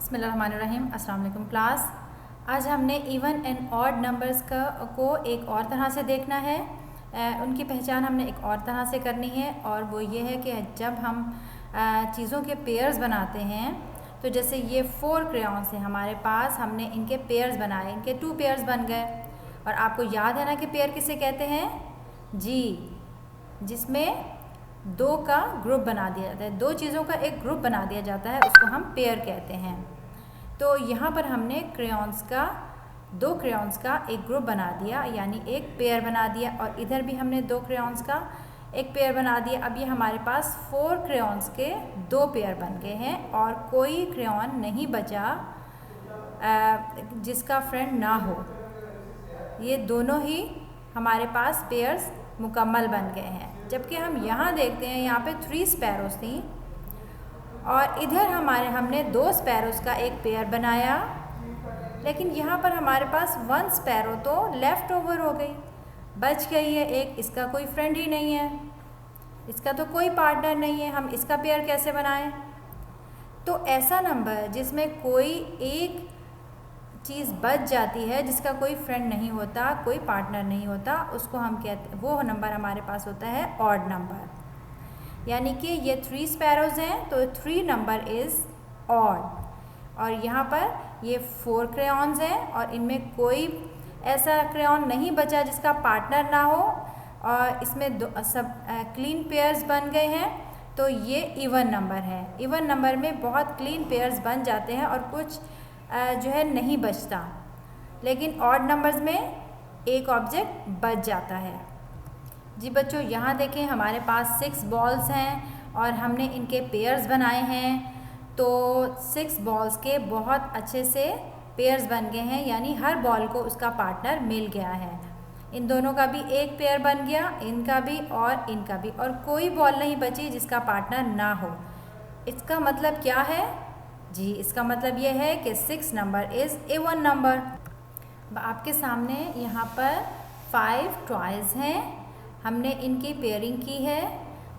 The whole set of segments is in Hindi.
बिस्मिल्लाहिर्रहमानिर्रहीम। अस्सलाम वालेकुम क्लास। आज हमने इवन एंड ऑड नंबर्स को एक और तरह से देखना है। उनकी पहचान हमने एक और तरह से करनी है और वो ये है कि जब हम चीज़ों के पेयर्स बनाते हैं तो जैसे ये 4 क्रेयॉन्स हैं हमारे पास, हमने इनके पेयर्स बनाए, इनके 2 पेयर्स बन गए। और आपको याद है ना कि पेयर किसे कहते हैं जी, जिसमें 2 का ग्रुप बना दिया जाता है, 2 चीज़ों का एक ग्रुप बना दिया जाता है, उसको हम पेयर कहते हैं। तो यहाँ पर हमने क्रेयॉन्स का 2 क्रेयॉन्स का एक ग्रुप बना दिया, यानी एक पेयर बना दिया, और इधर भी हमने 2 क्रेयॉन्स का एक पेयर बना दिया। अब ये हमारे पास 4 क्रेयॉन्स के 2 पेयर बन गए हैं और कोई क्रेयॉन नहीं बचा जिसका फ्रेंड ना हो। ये दोनों ही हमारे पास पेयर्स मुकम्मल बन गए हैं। जबकि हम यहाँ देखते हैं, यहाँ पे 3 स्पैरोस थी और इधर हमने 2 स्पैरोस का एक पेयर बनाया, लेकिन यहाँ पर हमारे पास 1 स्पैरो तो लेफ़्ट ओवर हो गई, बच गई है एक। इसका कोई फ्रेंड ही नहीं है, इसका तो कोई पार्टनर नहीं है, हम इसका पेयर कैसे बनाएं? तो ऐसा नंबर जिसमें कोई एक चीज़ बच जाती है, जिसका कोई फ्रेंड नहीं होता, कोई पार्टनर नहीं होता, उसको हम कहते, वो नंबर हमारे पास होता है ऑड नंबर। यानी कि ये 3 स्पैरोज हैं तो 3 नंबर इज़ ऑड। और यहाँ पर ये 4 क्रेयॉन्स हैं और इनमें कोई ऐसा क्रेयॉन नहीं बचा जिसका पार्टनर ना हो, और इसमें सब क्लीन पेयर्स बन गए हैं। तो ये इवन नंबर है। इवन नंबर में बहुत क्लीन पेयर्स बन जाते हैं और कुछ जो है नहीं बचता, लेकिन ऑड नंबर्स में एक ऑब्जेक्ट बच जाता है। जी बच्चों, यहाँ देखें हमारे पास 6 बॉल्स हैं और हमने इनके पेयर्स बनाए हैं। तो 6 बॉल्स के बहुत अच्छे से पेयर्स बन गए हैं, यानी हर बॉल को उसका पार्टनर मिल गया है। इन दोनों का भी एक पेयर बन गया, इनका भी और इनका भी, और कोई बॉल नहीं बची जिसका पार्टनर ना हो। इसका मतलब क्या है जी? इसका मतलब ये है कि 6 नंबर इज़ इवन नंबर। आपके सामने यहाँ पर 5 टॉयज़ हैं, हमने इनकी पेयरिंग की है।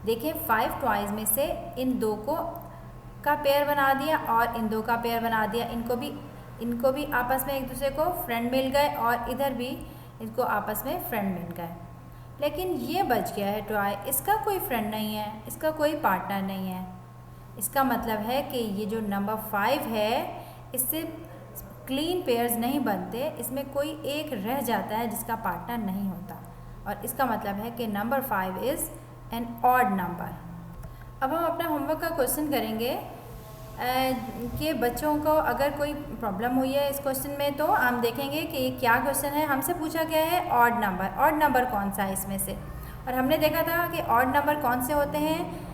देखिए 5 टॉयज़ में से इन 2 का पेयर बना दिया और इन 2 का पेयर बना दिया। इनको भी आपस में एक दूसरे को फ्रेंड मिल गए और इधर भी इनको आपस में फ्रेंड मिल गए। लेकिन ये बच गया है टॉय, इसका कोई फ्रेंड नहीं है, इसका कोई पार्टनर नहीं है। इसका मतलब है कि ये जो नंबर 5 है, इससे क्लीन पेयर्स नहीं बनते, इसमें कोई एक रह जाता है जिसका पार्टनर नहीं होता, और इसका मतलब है कि number 5 is an odd number. अब हम अपना होमवर्क का क्वेश्चन करेंगे कि बच्चों को अगर कोई प्रॉब्लम हुई है इस क्वेश्चन में, तो हम देखेंगे कि ये क्या क्वेश्चन है। हमसे पूछा गया है ऑड नंबर, ऑड नंबर कौन सा है इसमें से, और हमने देखा था कि ऑड नंबर कौन से होते हैं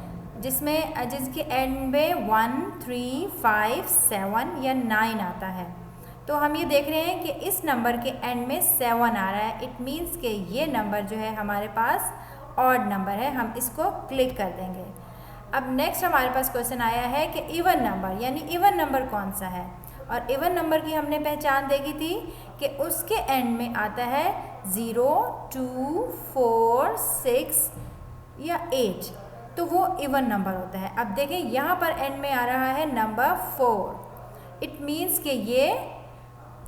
जिसके एंड में 1, 3, 5, 7 या 9 आता है। तो हम ये देख रहे हैं कि इस नंबर के एंड में 7 आ रहा है। इट मीन्स कि ये नंबर जो है हमारे पास ऑड नंबर है। हम इसको क्लिक कर देंगे। अब नेक्स्ट हमारे पास क्वेश्चन आया है कि इवन नंबर, यानी इवन नंबर कौन सा है। और इवन नंबर की हमने पहचान देखी थी कि उसके एंड में आता है 0, 2, 4, 6 या 8, तो वो इवन नंबर होता है। अब देखें यहाँ पर एंड में आ रहा है नंबर 4। इट मीन्स कि ये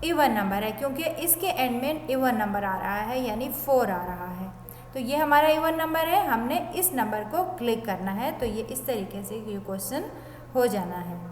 इवन नंबर है, क्योंकि इसके एंड में इवन नंबर आ रहा है, यानी 4 आ रहा है। तो ये हमारा इवन नंबर है, हमने इस नंबर को क्लिक करना है। तो ये इस तरीके से ये क्वेश्चन हो जाना है।